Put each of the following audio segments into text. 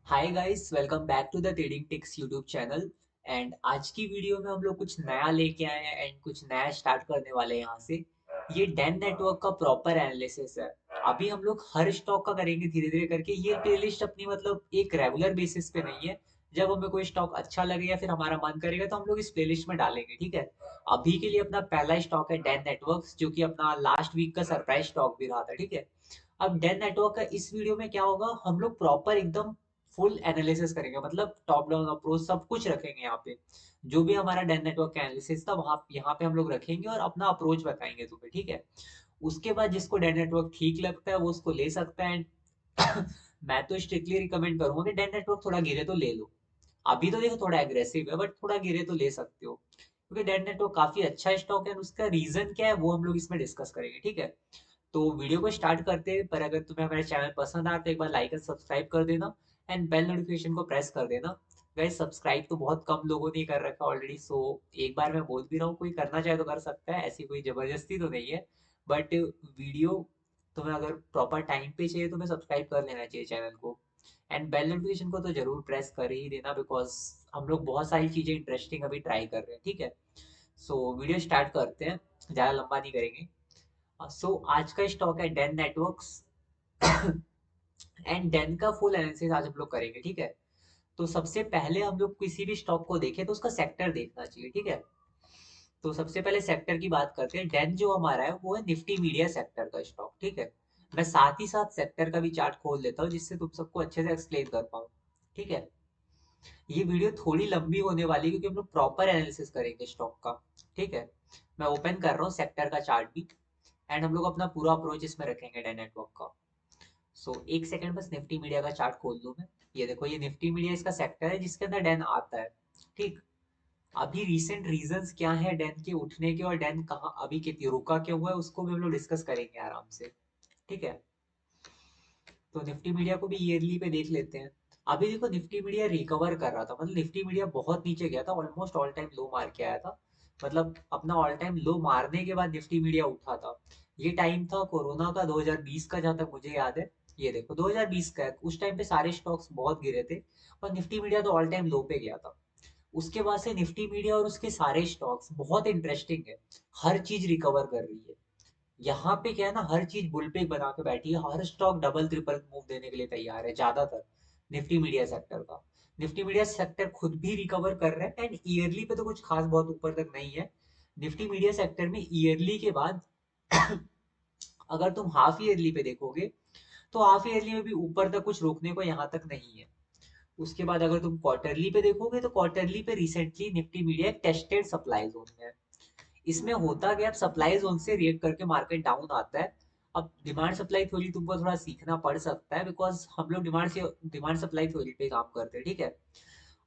Hi guys, welcome back to the trading ticks YouTube channel. And आज की video में हम लोग कुछ नया लेके आए हैं एंड कुछ नया स्टार्ट करने वाले हैं यहाँ से। ये डेन नेटवर्क का प्रॉपर एनालिसिस है। अभी हम लोग हर स्टॉक का करेंगे धीरे धीरे करके। ये प्लेलिस्ट अपनी मतलब एक रेगुलर बेसिस पे नहीं है। जब हमें कोई स्टॉक अच्छा लगे या फिर हमारा मन करेगा तो हम लोग इस प्लेलिस्ट में डालेंगे, ठीक है। अभी के लिए अपना पहला स्टॉक है डेन नेटवर्क्स, जो कि अपना लास्ट वीक का सरप्राइज स्टॉक भी रहा था, ठीक है। अब डेन नेटवर्क का इस वीडियो में क्या होगा, हम लोग प्रॉपर एकदम फुल एनालिसिस करेंगे, मतलब टॉप डाउन अप्रोच सब कुछ रखेंगे यहाँ पे। जो भी हमारा डेन नेटवर्क का एनालिसिस था वहां यहाँ पे हम लोग रखेंगे और अपना अप्रोच बताएंगे तुम्हें, ठीक है। उसके बाद जिसको डेन नेटवर्क ठीक लगता है वो उसको ले सकता है। मैं तो स्ट्रिक्टली रिकमेंड करूंगा कि डेन नेटवर्क थोड़ा गिरे तो ले लो। अभी तो देखो थोड़ा एग्रेसिव है, बट थोड़ा गिरे तो ले सकते हो, क्योंकि डेन नेटवर्क काफी अच्छा स्टॉक है। उसका रीजन क्या है वो हम लोग इसमें डिस्कस करेंगे, ठीक है। तो वीडियो को स्टार्ट करते हैं, पर अगर तुम्हें हमारे चैनल पसंद आए तो एक बार लाइक और सब्सक्राइब कर देना एंड बेल नोटिफिकेशन को प्रेस कर देना। गाइस, सब्सक्राइब तो बहुत कम लोगों ने कर रखा ऑलरेडी, सो एक बार मैं बोल भी रहा हूँ, कोई करना चाहे तो कर सकता है, ऐसी कोई जबरदस्ती तो नहीं है। बट वीडियो तुम्हें अगर प्रॉपर टाइम पे चाहिए तो मैं सब्सक्राइब कर लेना चाहिए चैनल को। एंड बेल नोटिफिकेशन को तो जरूर प्रेस कर ही देना, बिकॉज हम लोग बहुत सारी चीजें इंटरेस्टिंग अभी ट्राई कर रहे हैं, ठीक है। सो वीडियो स्टार्ट करते हैं, ज़्यादा लंबा नहीं करेंगे। सो आज का स्टॉक है डेन नेटवर्क्स। एंड डेन का फुल एनालिसिस आज हम लोग करेंगे, ठीक है। तो सबसे पहले हम लोग किसी भी स्टॉक को देखें तो उसका सेक्टर देखना चाहिए, ठीक है। तो सबसे पहले सेक्टर की बात करते हैं। डेन जो हमारा है वो है निफ्टी मीडिया सेक्टर का स्टॉक, ठीक है। मैं साथ ही साथ सेक्टर का भी चार्ट खोल लेता हूँ जिससे तुम सबको अच्छे से एक्सप्लेन कर पाऊँ, ठीक है। ये वीडियो थोड़ी लंबी होने वाली है क्योंकि हम लोग प्रॉपर एनालिसिस करेंगे स्टॉक का, ठीक है। मैं ओपन कर रहा हूँ सेक्टर का चार्ट भी, एंड हम लोग अपना पूरा अप्रोच इसमें रखेंगे डेन नेटवर्क का। एक सेकंड बस निफ्टी मीडिया का चार्ट खोल लूँ मैं। ये देखो, ये निफ्टी मीडिया इसका सेक्टर है जिसके अंदर डेन आता है, ठीक। अभी रीसेंट रीजंस क्या है डेन के उठने के, और डेन कहाँ अभी कितनी रुका क्यों हुआ है, उसको भी हम लोग डिस्कस करेंगे आराम से, ठीक है। तो निफ्टी मीडिया को भी ईयरली पे देख लेते हैं। अभी देखो निफ्टी मीडिया रिकवर कर रहा था, मतलब निफ्टी मीडिया बहुत नीचे गया था, ऑलमोस्ट ऑल टाइम लो मार के आया था। मतलब अपना ऑल टाइम लो मारने के बाद निफ्टी मीडिया उठा था। ये टाइम था कोरोना का, 2020 का, जहां तक मुझे याद है। ये देखो 2020 का है, उस टाइम पे सारे स्टॉक्स बहुत गिरे थे और निफ्टी मीडिया तो ऑल टाइम लो पे गया था। उसके बाद से निफ्टी मीडिया और उसके सारे स्टॉक्स बहुत इंटरेस्टिंग है। हर चीज रिकवर कर रही है। यहाँ पे क्या है ना, हर चीज बुल पे बना के बैठी है, हर स्टॉक डबल ट्रिपल मूव देने के लिए तैयार है ज्यादातर। निफ्टी मीडिया सेक्टर का, निफ्टी मीडिया सेक्टर खुद भी रिकवर कर रहा है, एंड ईयरली पे तो कुछ खास बहुत ऊपर तक नहीं है। निफ्टी मीडिया सेक्टर में ईयरली के बाद अगर तुम हाफ ईयरली पे देखोगे तो हाफ ईयरली में भी ऊपर तक कुछ रोकने को यहाँ तक नहीं है। उसके बाद अगर तुम क्वार्टरली पे देखोगे तो क्वार्टरली पे रिसेंटली निफ्टी मीडिया एक टेस्टेड सप्लाई जोन में है। इसमें होता क्या, अब सप्लाई जोन से रिएक्ट करके मार्केट डाउन आता है। अब डिमांड सप्लाई थ्योरी तुमको थोड़ा सीखना पड़ सकता है, बिकॉज हम लोग डिमांड सप्लाई थ्योरी पे काम करते हैं, ठीक है।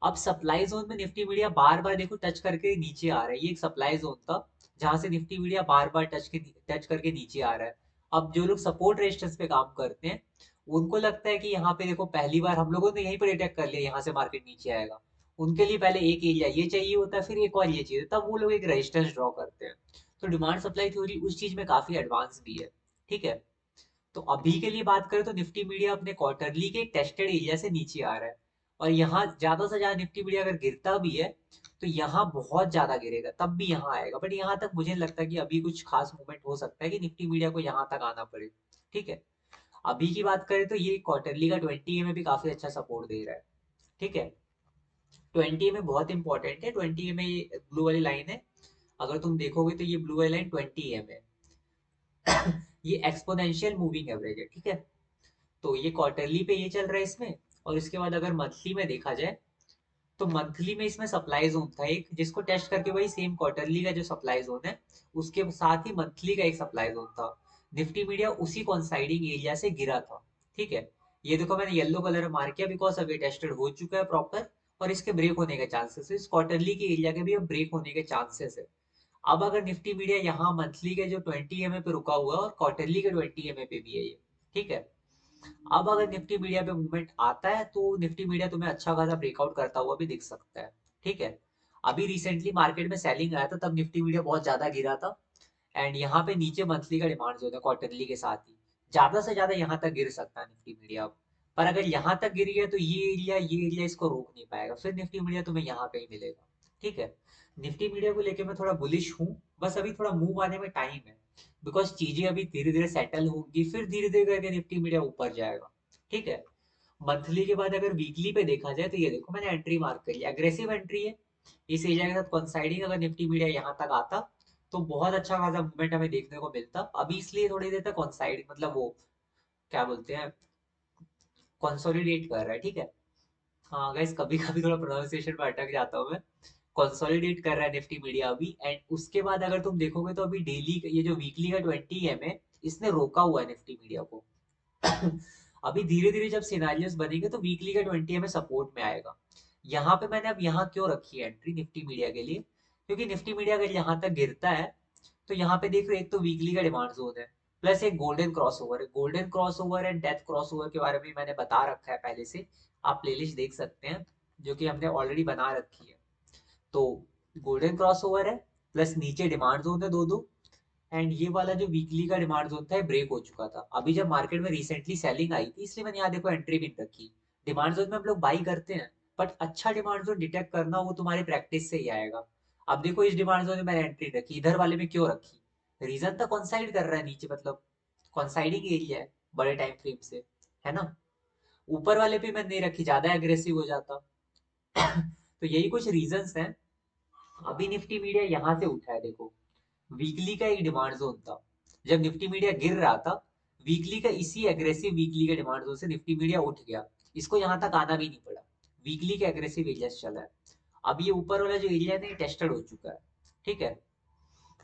अब सप्लाई जोन में निफ्टी मीडिया बार बार देखो टच करके नीचे आ रहा है, ये एक सप्लाई जोन था जहां से निफ्टी मीडिया बार बार टच करके नीचे आ रहा है। अब जो लोग सपोर्ट रेजिस्टेंस पे काम करते हैं उनको लगता है कि यहाँ पे देखो पहली बार हम लोगों ने यहीं पर अटैक कर लिया, यहाँ से मार्केट नीचे आएगा। उनके लिए पहले एक एरिया ये चाहिए होता है, फिर एक और ये चाहिए, तब वो लोग एक रेजिस्टेंस ड्रॉ करते हैं। तो डिमांड सप्लाई थ्योरी उस चीज में काफी एडवांस भी है, ठीक है। तो अभी के लिए बात करें तो निफ्टी मीडिया अपने क्वार्टरली के टेस्टेड एरिया से नीचे आ रहा है। और यहाँ ज्यादा से ज्यादा निफ्टी मीडिया अगर गिरता भी है तो यहाँ बहुत ज्यादा गिरेगा तब भी यहाँ आएगा, बट यहाँ तक मुझे नहीं लगता कि अभी कुछ खास मूवमेंट हो सकता है कि निफ्टी मीडिया को यहाँ तक आना पड़े, ठीक है। अभी की बात करें तो ये क्वार्टरली का 20 में भी काफी अच्छा सपोर्ट दे रहा है, ठीक है। 20 में बहुत इंपॉर्टेंट है, 20 में ये ब्लू वाली लाइन है। अगर तुम देखोगे तो ये ब्लू वाली लाइन 20 है। ये एक्सपोनेंशियल मूविंग एवरेज है, ठीक है। तो ये क्वार्टरली पे ये चल रहा है इसमें। और इसके बाद अगर मंथली में देखा जाए तो मंथली में इसमें सप्लाई जोन था एक, जिसको टेस्ट करके वही सेम क्वार्टरली का जो सप्लाई जोन है उसके साथ ही मंथली का एक सप्लाई जोन था। निफ्टी मीडिया उसी कॉन्साइडिंग एरिया से गिरा था, ठीक है। ये देखो मैंने येलो कलर मार किया बिकॉज अब ये टेस्टेड हो चुका है प्रॉपर, और इसके ब्रेक होने के चांसेस है, इस क्वार्टरली के एरिया के भी अब ब्रेक होने के चांसेस है। अब अगर निफ्टी मीडिया यहाँ मंथली के जो 20 पे रुका हुआ है और क्वार्टरली के 20 पे भी है ये, ठीक है। अब अगर निफ्टी मीडिया पे मूवमेंट आता है तो निफ्टी मीडिया तुम्हें अच्छा खासा ब्रेकआउट करता हुआ भी दिख सकता है, ठीक है। अभी रिसेंटली मार्केट में सेलिंग आया था तब निफ्टी मीडिया बहुत ज्यादा गिरा था। एंड यहाँ पे नीचे मंथली का डिमांड जो है क्वार्टरली के साथ ही ज्यादा से ज्यादा यहाँ तक गिर सकता है निफ्टी मीडिया अब। पर अगर यहाँ तक गिर गया तो ये एरिया इसको रोक नहीं पाएगा, फिर निफ्टी मीडिया तुम्हें यहाँ पे ही मिलेगा। ठीक है, निफ्टी मीडिया को लेके मैं थोड़ा बुलिश हूँ, बस अभी थोड़ा मूव आने में टाइम है, बिकॉज चीजें अभी धीरे धीरे सेटल होंगी, फिर धीरे धीरे करके निफ्टी मीडिया ऊपर जाएगा। ठीक है, मंथली के बाद अगर वीकली पे देखा जाए तो ये देखो मैंने एंट्री मार्क करी, एग्रेसिव एंट्री है। इस एरिया के साथ कंसाइडिंग अगर निफ्टी मीडिया यहाँ तक आता तो बहुत अच्छा खासा मूवमेंट हमें देखने को मिलता। अभी इसलिए थोड़ी देर तक कंसाइडिंग मतलब वो क्या बोलते हैं, कंसोलिडेट कर रहा है। ठीक है, हाँ गाइस कभी कभी थोड़ा प्रोनाउंसिएशन में अटक जाता हूँ मैं। कंसोलिडेट कर रहा है निफ्टी मीडिया अभी, एंड उसके बाद अगर तुम देखोगे तो अभी डेली ये जो वीकली का 20 है इसने रोका हुआ है निफ्टी मीडिया को। अभी धीरे धीरे जब सिनारियोस बनेंगे तो वीकली का 20 में सपोर्ट में आएगा। यहाँ पे मैंने अब यहाँ क्यों रखी है एंट्री निफ्टी मीडिया के लिए, क्योंकि निफ्टी मीडिया अगर यहाँ तक गिरता है तो यहाँ पे देख रहे हो एक तो वीकली का डिमांड जोन है, प्लस एक गोल्डन क्रॉस ओवर है। Golden cross over and death cross over के बारे में मैंने बता रखा है पहले से, आप प्लेलिस्ट देख सकते हैं जो कि हमने ऑलरेडी बना रखी है। तो गोल्डन क्रॉस ओवर है, प्लस नीचे डिमांड जोन है दो दो, एंड ये वाला जो वीकली का डिमांड जोन था ब्रेक हो चुका था। अभी जब मार्केट में रिसेंटली सेलिंग आई थी इसलिए मैंने यहाँ देखो एंट्री भी रखी। डिमांड जोन में हम लोग बाई करते हैं, बट अच्छा डिमांड जोन डिटेक्ट करना वो तुम्हारी प्रैक्टिस से ही आएगा। अब देखो इस डिमांड जोन में मैंने एंट्री रखी, इधर वाले में क्यों रखी, रीजन था कॉन्साइड कर रहा है नीचे, मतलब कॉन्साइडिंग एरिया है बड़े टाइम फ्रेम से, है ना। ऊपर वाले पे मैंने नहीं रखी, ज्यादा एग्रेसिव हो जाता। तो यही कुछ रीजंस हैं। अभी निफ्टी मीडिया यहाँ से उठा है देखो, वीकली का एक डिमांड जोन था, जब निफ्टी मीडिया गिर रहा था वीकली का, इसी एग्रेसिव वीकली के डिमांड जोन से निफ्टी मीडिया उठ गया, इसको यहाँ तक आना भी नहीं पड़ा, वीकली के एग्रेसिव एरिया से चला है। अब ये ऊपर वाला जो एरिया है टेस्टेड हो चुका है। ठीक है,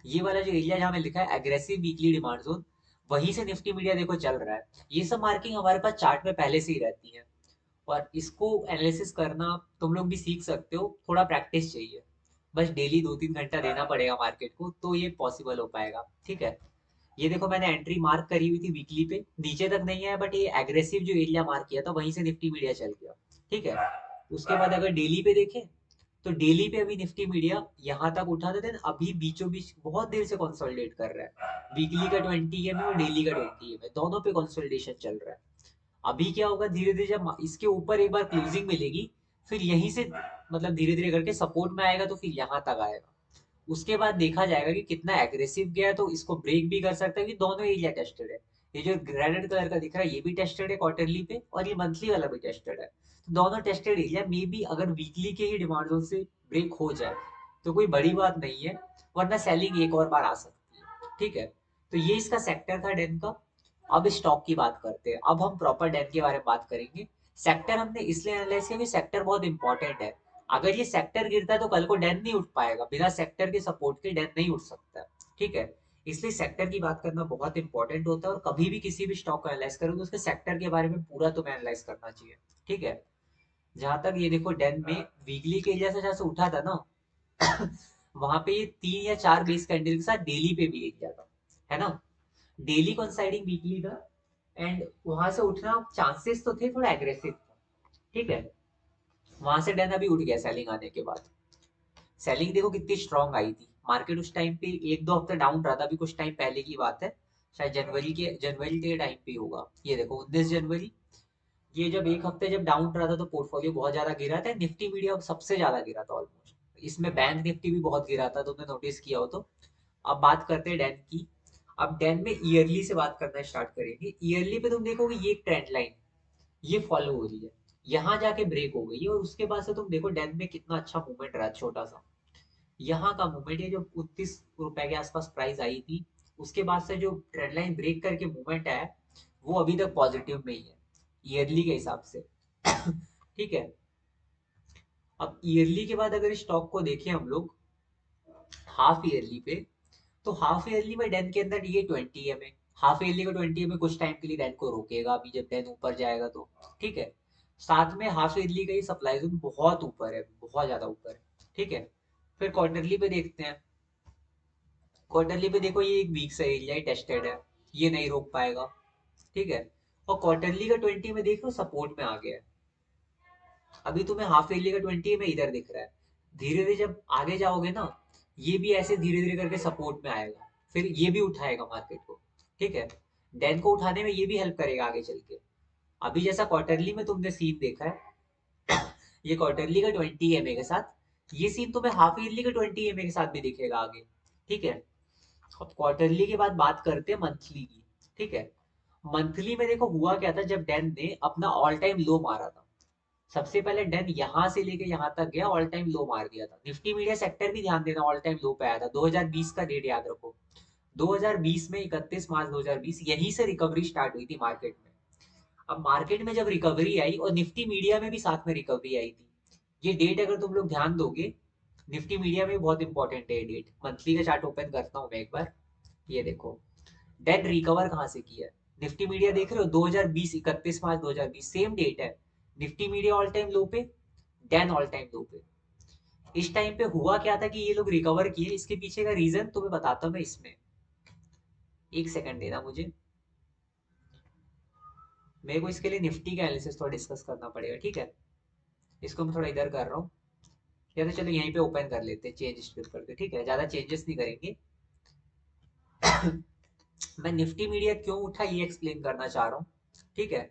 ये वाला जो एरिया जहाँ में लिखा है एग्रेसिव वीकली डिमांड जोन, वहीं से निफ्टी मीडिया देखो चल रहा है। ये सब मार्किंग हमारे पास चार्ट में पहले से ही रहती है, और इसको एनालिसिस करना तुम लोग भी सीख सकते हो, थोड़ा प्रैक्टिस चाहिए। बस डेली 2-3 घंटा देना पड़ेगा मार्केट को तो ये पॉसिबल हो पाएगा। ठीक है, ये देखो मैंने एंट्री मार्क करी हुई थी वीकली पे, नीचे तक नहीं आया बट ये एग्रेसिव जो एरिया मार्क किया था वहीं से निफ्टी मीडिया चल गया। ठीक है, उसके बाद अगर डेली पे देखें तो डेली पे अभी निफ्टी मीडिया यहाँ तक उठा था, देन अभी बीचों बीच बहुत देर से कंसोलिडेट कर रहा है। वीकली का 20 है और डेली का 20 है, दोनों पे कंसोलिडेशन चल रहा है। अभी क्या होगा, धीरे धीरे जब इसके ऊपर एक बार क्लोजिंग मिलेगी, फिर यहीं से मतलब धीरे धीरे करके सपोर्ट में आएगा तो फिर यहाँ तक आएगा। उसके बाद देखा जाएगा कि कितना एग्रेसिव गया है, तो इसको ब्रेक भी कर सकता है कि दोनों एरिया टेस्टेड है। ये जो रेड कलर का दिख रहा है ये भी टेस्टेड है क्वार्टरली पे, और ये मंथली वाला भी टेस्टेड है। तो दोनों टेस्टेड एरिया मे बी अगर वीकली के ही डिमांड जोन से ब्रेक हो जाए तो कोई बड़ी बात नहीं है, वरना सेलिंग एक और बार आ सकती है। ठीक है, तो ये इसका सेक्टर था डेन का। अब स्टॉक की बात करते हैं, अब हम प्रॉपर डेन के बारे में बात करेंगे। सेक्टर हमने इसलिए एनालाइज किया कि सेक्टर बहुत इंपॉर्टेंट है। अगर ये सेक्टर गिरता है तो कल को डेन नहीं उठ पाएगा, बिना सेक्टर के सपोर्ट के डेन नहीं उठ सकता। ठीक है, इसलिए सेक्टर की बात करना बहुत इंपॉर्टेंट होता है, और कभी भी किसी भी स्टॉक को एनालाइज करो तो उसके सेक्टर के बारे में पूरा तुम्हें एनालाइज करना चाहिए। ठीक है, जहां तक ये देखो डेन में वीकली के एरिया से जहां से उठा था ना, वहां पे ये 3 या 4 बेस कैंडल के साथ डेली पे भी एरिया था, है ना। डेली कंसाइडिंग वीकली था, एंड वहां से उठना चांसेस तो थे, थोड़ा एग्रेसिव था। ठीक है, वहां से डन अभी उठ गया सेलिंग आने के बाद। सेलिंग देखो कितनी स्ट्रांग आई थी, मार्केट उस टाइम पे 1-2 हफ्ते डाउन रहा था, अभी कुछ टाइम पहले की बात है, शायद जनवरी के टाइम पे होगा। ये देखो 19 जनवरी, ये जब एक हफ्ते जब डाउन रहा था तो पोर्टफोलियो बहुत ज्यादा गिरा था, निफ्टी मीडिया सबसे ज्यादा गिरा था ऑलमोस्ट, इसमें बैंक निफ्टी भी बहुत गिरा था, तुमने नोटिस किया हो तो। अब बात करते हैं डेन की। अब डेन में ईयरली से बात करना स्टार्ट करेंगे। ईयरली पे तुम देखोगे ये एक ट्रेंड लाइन ये फॉलो हो रही है, यहाँ जाके ब्रेक हो गई है, और उसके बाद से तुम देखो डेन में कितना अच्छा मूवमेंट रहा, छोटा सा यहाँ का मूवमेंट, ये जो 29 रुपए के आसपास प्राइस आई थी, उसके बाद से जो ट्रेंड लाइन ब्रेक करके मूवमेंट आया वो अभी तक पॉजिटिव में ही है ईयरली के हिसाब से। ठीक है, अब ईयरली के बाद अगर स्टॉक को देखें हम लोग हाफ ईयरली पे, तो हाफ ईयरली में डेन के अंदर ये 20 है, हाफ ईयरली का 20 कुछ टाइम के लिए डेन को रोकेगा, अभी जब डेन ऊपर जाएगा तो। ठीक है, साथ में हाफ ईयरली का ये सप्लाई जोन बहुत ऊपर है, बहुत ज्यादा ऊपर है। ठीक है, फिर क्वार्टरली पे देखते हैं। क्वार्टरली पे देखो ये एक वीक सा एरिया टेस्टेड है, ये नहीं रोक पाएगा। ठीक है, और क्वार्टरली का 20 में देख लो सपोर्ट में आ गया है। अभी तुम्हें हाफ ईयरली का 20 में इधर दिख रहा है, धीरे धीरे जब आगे जाओगे ना ये भी ऐसे धीरे धीरे करके सपोर्ट में आएगा, फिर ये भी उठाएगा मार्केट को। ठीक है, डेन को उठाने में ये भी हेल्प करेगा आगे चल के। अभी जैसा क्वार्टरली में तुमने सीन देखा है, ये क्वार्टरली का 20 EMA के साथ, ये सीन तुम्हें हाफ ईयरली के 20 EMA के साथ भी दिखेगा आगे। ठीक है, अब क्वार्टरली के बाद बात करते हैं मंथली की। ठीक है, मंथली में देखो हुआ क्या था, जब डेन ने अपना ऑल टाइम लो मारा था। सबसे पहले डेन यहां से लेके यहां तक गया, ऑल टाइम लो मार दिया था। निफ्टी मीडिया सेक्टर भी ध्यान देना ऑल टाइम लो पे आया था, 2020 का डेट याद रखो। 2020 में 31 मार्च 2020 यहीं से रिकवरी स्टार्ट हुई थी मार्केट में। अब मार्केट में जब रिकवरी आई, और निफ्टी मीडिया में भी साथ में रिकवरी आई थी, ये डेट अगर तुम लोग ध्यान दोगे, निफ्टी मीडिया में बहुत इंपॉर्टेंट है डेट। मंथली का चार्ट ओपन करता हूँ मैं एक बार, ये देखो डेन रिकवर कहाँ से किया है। निफ्टी मीडिया देख रहे हो, 2020 31 मार्च 2020 सेम डेट है। निफ्टी मीडिया ऑल टाइम लो पे, डेन ऑल टाइम लो पे। इस टाइम पे हुआ क्या था कि ये लोग रिकवर किए, इसके पीछे का रीजन तुम्हें बताता हूँ मैं इसमें। एक सेकंड देना मुझे, मेरे को इसके लिए निफ्टी का एनालिसिस थोड़ा डिस्कस करना पड़ेगा। ठीक है, इसको मैं थोड़ा इधर कर रहा हूँ, या तो चलो यहीं पे ओपन कर लेते हैं, चेंज स्क्रिप्ट करके। ठीक है, ज्यादा चेंजेस नहीं करेंगे। मैं निफ्टी मीडिया क्यों उठा ये एक्सप्लेन करना चाह रहा हूँ। ठीक है,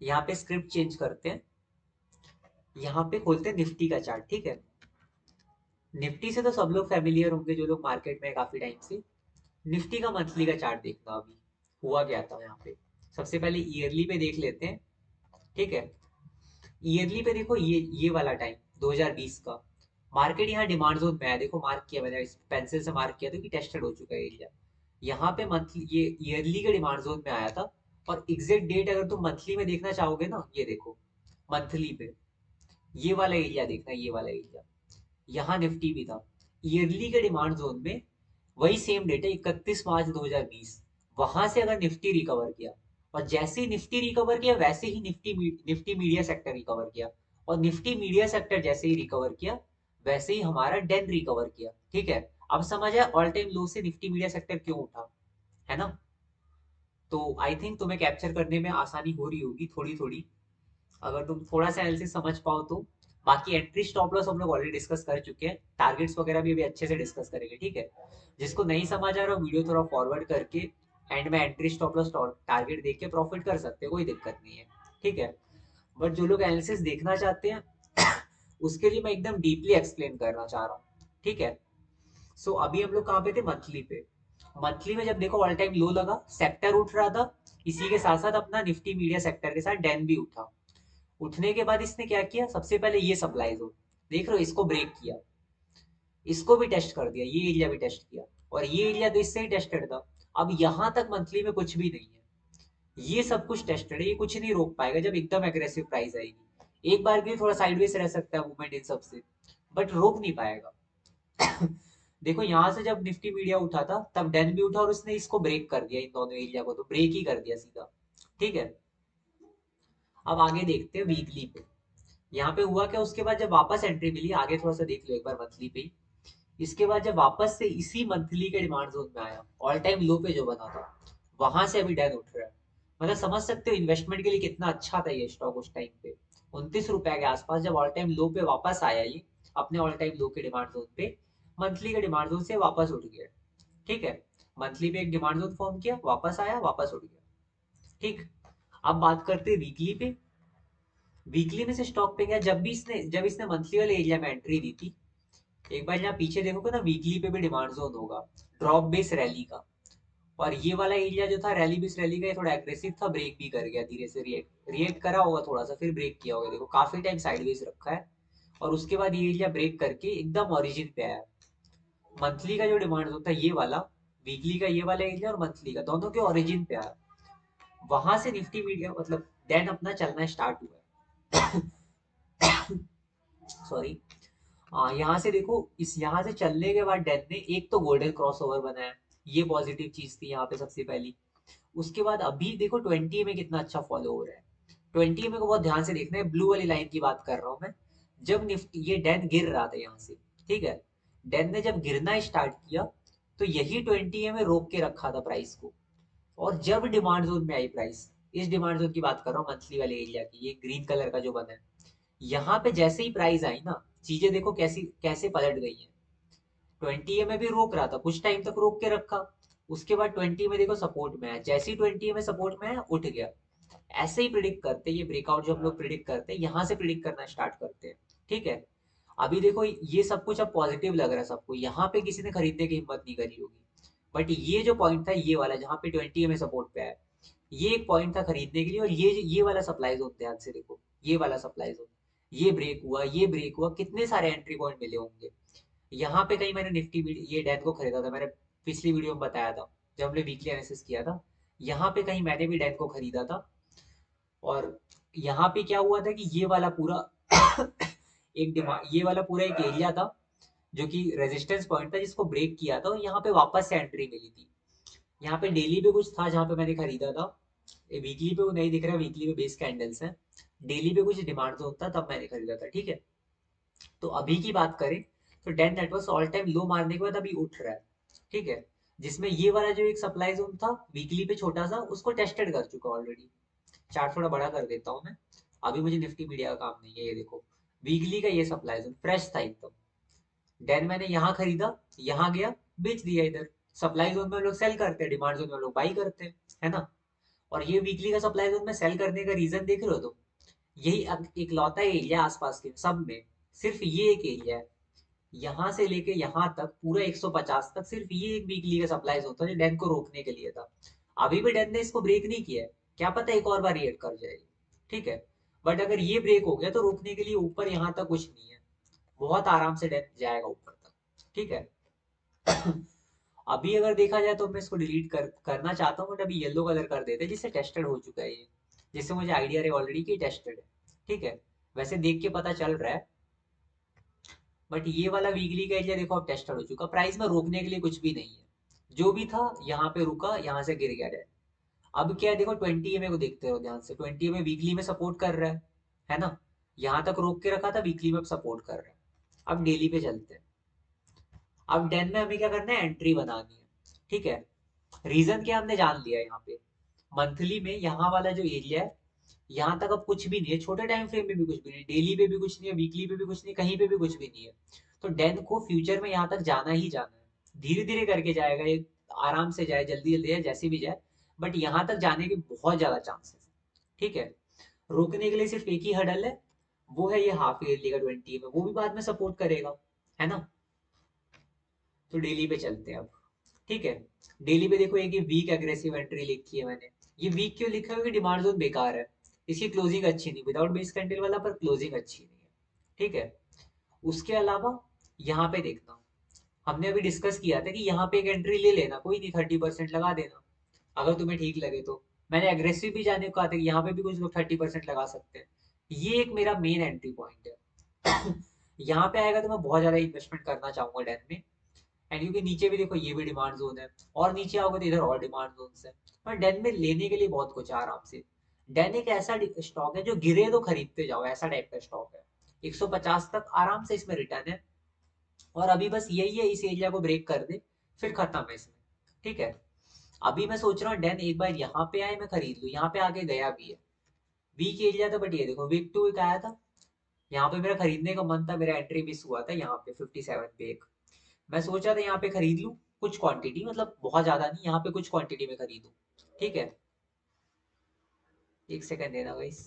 यहाँ पे स्क्रिप्ट चेंज करते हैं, यहाँ पे खोलते हैं निफ्टी का चार्ट। ठीक है, निफ्टी से तो सब लोग फैमिलियर होंगे जो लोग मार्केट में है काफी टाइम से। निफ्टी का मंथली का चार्ट देखना अभी हुआ क्या था यहाँ पे। सबसे पहले ईयरली पे देख लेते हैं। ठीक है, ईयरली पे देखो, ये वाला टाइम 2020 का, मार्केट यहाँ डिमांड जोन में है। देखो मार्क किया मैंने, इस पेंसिल से मार्क किया था कि टेस्टेड हो चुका है एरिया। यहाँ पे मंथली, ये ईयरली के डिमांड जोन में आया था। और एग्जैक्ट डेट अगर तुम मंथली में देखना चाहोगे ना, ये देखो मंथली पे ये वाला एरिया देखना, ये वाला एरिया, यहाँ निफ्टी भी था ईयरली के डिमांड जोन में। वही सेम डेट है 31 मार्च 2020। वहां से अगर निफ्टी रिकवर किया, और जैसे ही निफ्टी रिकवर किया वैसे ही निफ्टी मीडिया सेक्टर रिकवर किया, और निफ्टी मीडिया सेक्टर जैसे ही रिकवर किया वैसे ही हमारा डेन रिकवर किया। ठीक है, अब समझ आया ऑल टाइम लो से निफ्टी मीडिया सेक्टर क्यों उठा, है ना। तो आई थिंक तुम्हें कैप्चर करने में आसानी हो रही होगी थोड़ी थोड़ी, अगर तुम थोड़ा सा एनालिसिस समझ पाओ तो। बाकी एंट्री स्टॉप लॉस हम लोग ऑलरेडी डिस्कस कर चुके हैं, टारगेट्स वगैरह भी अभी अच्छे से डिस्कस करेंगे। ठीक है, जिसको नहीं समझ आ रहा वीडियो थोड़ा फॉरवर्ड करके एंड में एंट्री स्टॉप लॉस टारगेट देख के प्रॉफिट कर सकते हैं, कोई दिक्कत नहीं है। ठीक है, बट जो लोग एनालिसिस देखना चाहते हैं उसके लिए मैं एकदम डीपली एक्सप्लेन करना चाह रहा हूँ। ठीक है, सो अभी हम लोग कहाँ पे थे, मंथली पे। मंथली में जब देखो ऑल टाइम लो लगा, सेक्टर उठ रहा था, इसी के साथ साथ अपना निफ्टी मीडिया सेक्टर के साथ डेन भी उठा। उठने के बाद इसने क्या किया, सबसे पहले ये सप्लाई जोन देख रहे हो, इसको ब्रेक किया, इसको भी टेस्ट कर दिया, ये एरिया भी टेस्ट किया, और ये एरिया तो इससे ही टेस्टेड था। अब यहां तक मंथली में कुछ भी नहीं है, ये सब कुछ टेस्टेड है, ये कुछ नहीं रोक पाएगा जब एकदम एग्रेसिव प्राइस आएगी। एक बार के लिए थोड़ा साइडवेज रह सकता है मूवमेंट इन सब से, बट रोक नहीं पाएगा। देखो यहां से जब निफ्टी मीडिया उठा था तब डेन भी उठा, और उसने इसको ब्रेक कर दिया, इन दोनों एरिया को तो ब्रेक ही कर दिया सीधा। ठीक है, अब आगे देखते हैं वीकली पे। यहाँ पे हुआ क्या, उसके बाद जब वापस एंट्री मिली, आगे थोड़ा सा देख लो एक बार मंथली पे ही। इसके बाद जब वापस से इसी मंथली के डिमांड जोन में आया, ऑल टाइम लो पे जो बना था, वहां से अभी डाउन उठ रहा है। मतलब समझ सकते हो इन्वेस्टमेंट के लिए कितना अच्छा था ये स्टॉक उस टाइम पे। 29 रुपए के आसपास जब ऑल टाइम लो पे वापस आया ये, अपने ऑल टाइम लो के डिमांड जोन पे, मंथली के डिमांड जोन से वापस उठ गया। ठीक है, मंथली पे एक डिमांड जोन फॉर्म किया, वापस आया, वापस उठ गया। ठीक, अब बात करते हैं वीकली पे। वीकली में से स्टॉक पे गया, जब इसने मंथली वाले एरिया में एंट्री दी थी। एक बार यहाँ पीछे देखोगे ना, वीकली पे भी डिमांड जोन होगा ड्रॉप बेस रैली का। और ये वाला एरिया जो था रैली बेस रैली का, ये थोड़ा एग्रेसिव था, ब्रेक भी कर गया धीरे से, रिएक्ट रिएक्ट करा होगा थोड़ा सा, फिर ब्रेक किया होगा। देखो काफी टाइम साइडवेज रखा है, और उसके बाद ये एरिया ब्रेक करके एकदम ओरिजिन पे आया। मंथली का जो डिमांड जोन था ये वाला, वीकली का ये वाला एरिया और मंथली का दोनों के ओरिजिन पे आया। वहां से निफ्टी मीडिया मतलब देन अपना चलना स्टार्ट हुआ। सॉरी, यहाँ से देखो, इस यहाँ से चलने के बाद डेन ने एक तो गोल्डन क्रॉसओवर बनाया, ये पॉजिटिव चीज थी यहाँ पे सबसे पहली। उसके बाद अभी देखो 20 में कितना अच्छा फॉलो हो रहा है। 20 को बहुत ध्यान से देखना है, ब्लू वाली लाइन की बात कर रहा हूँ मैं। जब निफ्टी ये डेन गिर रहा था यहाँ से, ठीक है, डेन ने जब गिरना स्टार्ट किया तो यही 20 में रोक के रखा था प्राइस को। और जब डिमांड जोन में आई प्राइस, इस डिमांड जोन की बात कर रहा हूँ मंथली वाले एरिया की, ये ग्रीन कलर का जो बना है, यहाँ पे जैसे ही प्राइस आई ना, चीजें देखो कैसी कैसे पलट गई हैं। 20 में भी रोक रहा था, कुछ टाइम तक रोक के रखा, उसके बाद 20 में देखो सपोर्ट में आया, जैसे ही 20 में सपोर्ट में आया उठ गया। ऐसे ही प्रिडिक्ट करते हैं, ये ब्रेकआउट जो हम लोग प्रिडिक्ट करते हैं यहाँ से प्रिडिक्ट करना स्टार्ट करते हैं। ठीक है, अभी देखो ये सब कुछ अब पॉजिटिव लग रहा है सबको, यहाँ पे किसी ने खरीदने की हिम्मत नहीं करी होगी, बट ये जो पॉइंट था ये वाला जहाँ पे 20 में सपोर्ट पे है, ये एक पॉइंट था खरीदने के लिए। और ये वाला सप्लाई जोन ध्यान से देखो, ये वाला सप्लाई जोन, ये ब्रेक हुआ, ये ब्रेक हुआ, कितने सारे एंट्री पॉइंट मिले होंगे। यहाँ पे कहीं मैंने निफ्टी ये डैन को खरीदा था, मैंने पिछली वीडियो में बताया था जब हमने वीकली एनालिसिस किया था, यहाँ पे कहीं मैंने भी डैन को खरीदा था। और यहाँ पे क्या हुआ था कि ये वाला पूरा एक डिमांड, ये वाला पूरा एक एरिया था जो कि रेजिस्टेंस पॉइंट था जिसको ब्रेक किया था, और यहाँ पे वापस से एंट्री मिली थी। यहाँ पे डेली पे कुछ था जहाँ पे मैंने खरीदा था, वीकली पे वो नहीं दिख रहा, वीकली पे बेस कैंडल्स हैं, डेली पे कुछ डिमांड जोन था तब मैंने खरीदा था। ठीक है, तो अभी की बात करें तो डेन नेटवर्क ऑल टाइम लो मारने के बाद अभी उठ रहा है। ठीक है, जिसमें ये वाला जो एक सप्लाई जोन था वीकली पे छोटा सा, उसको टेस्टेड कर चुका ऑलरेडी। चार्ट थोड़ा बड़ा कर देता हूँ मैं, अभी मुझे निफ्टी मीडिया का काम नहीं है। ये देखो वीकली का ये सप्लाई जोन फ्रेश था एकदम, देन मैंने यहाँ खरीदा, यहाँ गया, बेच दिया इधर। सप्लाई जोन में लोग सेल करते हैं, डिमांड जोन में लोग बाई करते हैं, है ना। और ये वीकली का सप्लाई जोन में सेल करने का रीजन देख रहे हो तुम, यही एक लौता एरिया आसपास के सब में, सिर्फ ये एक एरिया है, यहाँ से लेके यहाँ तक पूरा 150 तक सिर्फ ये एक वीकली का सप्लाई जोन था जो डेन को रोकने के लिए था। अभी भी डेन ने इसको ब्रेक नहीं किया है, क्या पता एक और बार रिएक्ट कर जाएगी। ठीक है, बट अगर ये ब्रेक हो गया तो रोकने के लिए ऊपर यहाँ तक कुछ नहीं है, बहुत आराम से डेन जाएगा ऊपर तक। ठीक है, अभी अगर देखा जाए तो मैं इसको डिलीट करना चाहता हूँ, बट अभी येलो कलर कर देते हैं जिससे टेस्टेड हो चुका है ये, जिससे मुझे आइडिया रहे ऑलरेडी कि टेस्टेड है। ठीक है, वैसे देख के पता चल रहा है, बट ये वाला वीकली का एरिया देखो अब टेस्टेड हो चुका, प्राइस में रोकने के लिए कुछ भी नहीं है, जो भी था यहाँ पे रुका, यहाँ से गिर गया डेन। अब क्या है देखो 20 को देखते हो ध्यान से, 20 वीकली में सपोर्ट कर रहा है ना, यहाँ तक रोक के रखा था, वीकली में सपोर्ट कर रहा है। अब डेली पे चलते हैं, अब डेन में हमें क्या करना है, एंट्री बनानी है। ठीक है, रीजन क्या हमने जान लिया यहाँ पे, मंथली में यहाँ वाला जो एरिया है, यहाँ तक अब कुछ भी नहीं है, छोटे टाइम फ्रेम में भी कुछ भी नहीं, डेली पे भी कुछ नहीं है, वीकली पे भी कुछ नहीं, कहीं पे भी कुछ भी नहीं है। तो डेन को फ्यूचर में यहाँ तक जाना ही जाना है, धीरे धीरे करके जाएगा ये, आराम से जाए, जल्दी जल्दी जाए, जैसे भी जाए, बट यहाँ तक जाने के बहुत ज्यादा चांसेस है। ठीक है, रोकने के लिए सिर्फ एक ही हडल है, वो है ये हाफ ईयरली का 20 में, वो भी बाद में सपोर्ट करेगा, है ना। तो डेली पे चलते हैं अब। ठीक है, डेली पे देखो एक ये वीक एग्रेसिव एंट्री लिखी है मैंने, ये वीक क्यों लिखा है, क्योंकि डिमांड जोन बेकार है, इसकी क्लोजिंग अच्छी नहीं, विदाउट बेस कैंडल वाला, पर क्लोजिंग अच्छी नहीं है। ठीक है, उसके अलावा यहाँ पे देखना, हमने अभी डिस्कस किया था कि यहाँ पे एक एंट्री ले लेना, कोई नहीं, 30% लगा देना अगर तुम्हें ठीक लगे तो। मैंने एग्रेसिव भी जाने को कहा था कि यहाँ पे भी कुछ लोग 30% लगा सकते हैं, ये एक मेरा मेन एंट्री पॉइंट है। यहाँ पे आएगा तो मैं बहुत ज्यादा इन्वेस्टमेंट करना चाहूंगा डेन में, एंड क्योंकि नीचे भी देखो ये भी डिमांड जोन है, और नीचे आओगे तो इधर और डिमांड जोन है, पर डेन में लेने के लिए बहुत कुछ है आराम से। डेन एक ऐसा स्टॉक है जो गिरे तो खरीदते जाओ, ऐसा टाइप का स्टॉक है, 150 तक आराम से इसमें रिटर्न है, और अभी बस यही है, इस एरिया को ब्रेक कर दे फिर खत्म है इसमें। ठीक है, अभी मैं सोच रहा हूँ डेन एक बार यहाँ पे आए मैं खरीद लूँ, यहाँ पे आके गया भी है, वीक एरिया था, बट ये देखो वीक टू वीक आया था, यहाँ पे मेरा खरीदने का मन था, मेरा एंट्री मिस हुआ था यहाँ पे 57 पे एक, मैं सोचा था यहाँ पे खरीद लूं कुछ क्वांटिटी, मतलब बहुत ज्यादा नहीं, यहाँ पे कुछ क्वांटिटी में खरीदूं। ठीक है, एक सेकंड देना गाइस।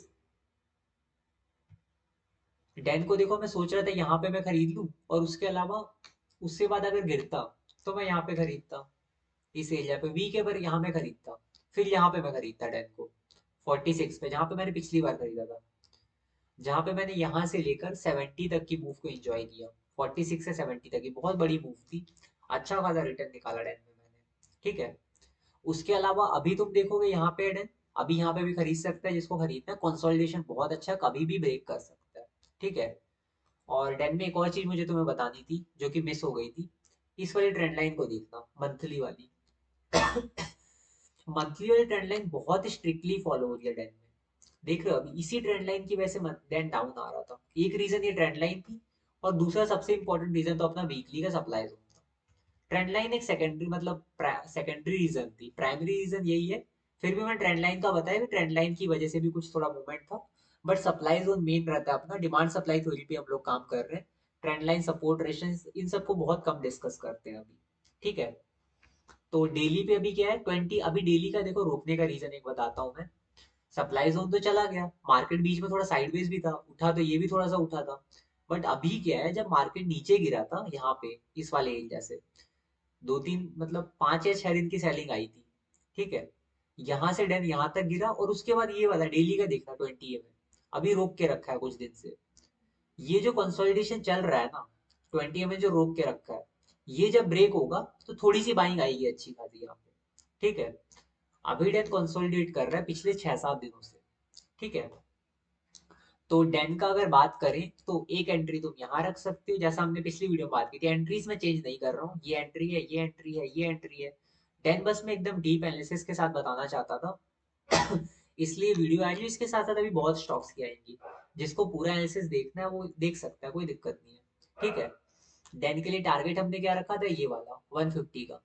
डेन को देखो मैं सोच रहा था यहाँ पे मैं खरीद लूं, और उसके अलावा उससे बाद अगर गिरता तो मैं यहाँ पे खरीदता, इस एरिया पे वीक है, पर यहाँ मैं खरीदता, फिर यहाँ पे मैं खरीदता डेन को 46 पे, जहाँ पे मैंने पिछली बार खरीदा था, जहाँ पे मैंने यहाँ से लेकर 70 तक की मूव को एंजॉय किया, 46 से 70 तक की बहुत बड़ी मूव थी, अच्छा खासा रिटर्न निकाला डेन में मैंने। ठीक है, उसके अलावा अभी तुम देखोगे यहाँ पे डेन, अभी यहाँ पे भी खरीद सकता है जिसको खरीदना है, कंसोलिडेशन बहुत अच्छा, कभी भी ब्रेक कर सकता है। ठीक है, और डेन में एक और चीज मुझे तुम्हें बतानी थी जो कि मिस हो गई थी, इस वाली ट्रेंड लाइन को देखना, मंथली वाली। मंथली वाली ट्रेंड लाइन बहुत स्ट्रिक्टली फॉलो हो रही है डेन में, देख रहे हो अभी इसी ट्रेंड लाइन की वजह से डेन डाउन आ रहा था, एक रीजन ये ट्रेंड लाइन थी, और दूसरा सबसे इंपॉर्टेंट रीजन तो अपना वीकली का सप्लाई जोन था। ट्रेंड लाइन एक सेकेंडरी, मतलब सेकेंडरी रीजन थी, प्राइमरी रीजन यही है, फिर भी मैं ट्रेंड लाइन का बताया कि ट्रेंड लाइन की वजह से भी कुछ थोड़ा मूवमेंट था, बट सप्लाई जोन मेन रहता है अपना, डिमांड सप्लाई थ्योरी पे हम लोग काम कर रहे हैं, ट्रेंड लाइन सपोर्ट रेशंस इन सबको बहुत कम डिस्कस करते हैं अभी। ठीक है, तो डेली पे अभी क्या है 20, अभी डेली का देखो रोकने का रीजन एक बताता हूँ मैं, सप्लाई जोन तो चला गया, मार्केट बीच में थोड़ा साइडवेज भी था, उठा तो ये भी थोड़ा सा उठा था। बट अभी क्या है, जब मार्केट नीचे गिरा था यहाँ पे इस वाले एरिया से, 2-3 मतलब 5 या 6 दिन की सेलिंग आई थी, ठीक है। यहाँ से डैन यहाँ तक गिरा, और उसके बाद ये वाला डेली का देखना 20 अभी रोक के रखा है कुछ दिन से। ये जो कंसोलिडेशन चल रहा है ना, 20 जो रोक के रखा है, ये जब ब्रेक होगा तो थोड़ी सी बाइंग आएगी अच्छी खासी यहाँ पे, ठीक है। अभी डेन कंसोलिडेट कर रहा है पिछले 6-7 दिनों से, ठीक है। तो डेन का अगर बात करें तो एक एंट्री तुम यहाँ रख सकते हो, जैसा हमने पिछली वीडियो में बात की थी, एंट्रीज में चेंज नहीं कर रहा हूँ, ये एंट्री है, ये एंट्री है, ये एंट्री है। डेन बस मैं एकदम डीप एनालिसिस के साथ बताना चाहता था इसलिए वीडियो आई। इसके साथ साथ अभी बहुत स्टॉक्स की आएंगी, जिसको पूरा एनालिसिस देखना है वो देख सकता है, कोई दिक्कत नहीं है, ठीक है। डेन के लिए टारगेट हमने क्या रखा था, ये वाला 150 का,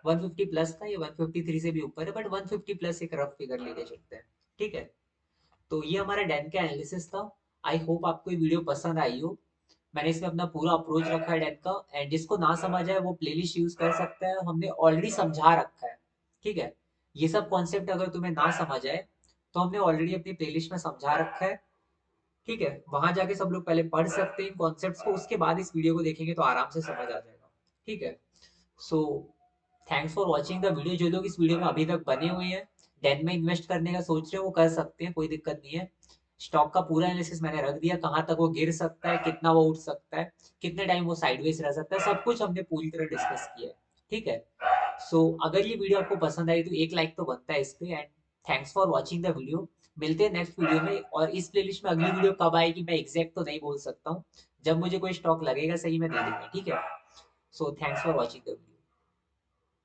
150 प्लस था, ये 153 से भी ऊपर है, बट 150 प्लस एक रफ फिगर लेके चलते हैं, ठीक है। तो ये हमारा डेन का एनालिसिस था। आई होप आपको ये वीडियो पसंद आई हो। मैंने इसमें अपना पूरा अप्रोच रखा है डेन का, एंड जिसको ना समझ आए वो प्लेलिस्ट यूज कर सकता है, हमने ऑलरेडी समझा रखा है, ठीक है। ये सब कॉन्सेप्ट अगर तुम्हें ना समझ आए तो हमने ऑलरेडी अपनी प्लेलिस्ट में समझा रखा है, ठीक है। वहां जाके सब लोग पहले पढ़ सकते हैं इन कॉन्सेप्ट्स को, उसके बाद इस वीडियो को देखेंगे तो आराम से समझ आ जाएगा, ठीक है। So thanks for watching the video. जो लोग इस वीडियो में अभी तक बने हुए हैं, डेन में इन्वेस्ट करने का सोच रहे हैं, वो कर सकते हैं, कोई दिक्कत नहीं है। स्टॉक का पूरा एनालिसिस मैंने रख दिया, कहाँ तक वो गिर सकता है, कितना वो उठ सकता है, कितने टाइम वो साइडवेज रह सकता है, सब कुछ हमने पूरी तरह डिस्कस किया है, ठीक है। सो अगर ये वीडियो आपको पसंद आई तो एक लाइक तो बनता है इस पे, and thanks for watching the video. मिलते हैं नेक्स्ट वीडियो में, और इस प्लेलिस्ट में अगली वीडियो कब आएगी मैं एग्जैक्ट तो नहीं बोल सकता हूँ, जब मुझे कोई स्टॉक लगेगा सही मैं दे दूंगा, ठीक है। So thanks for watching the video.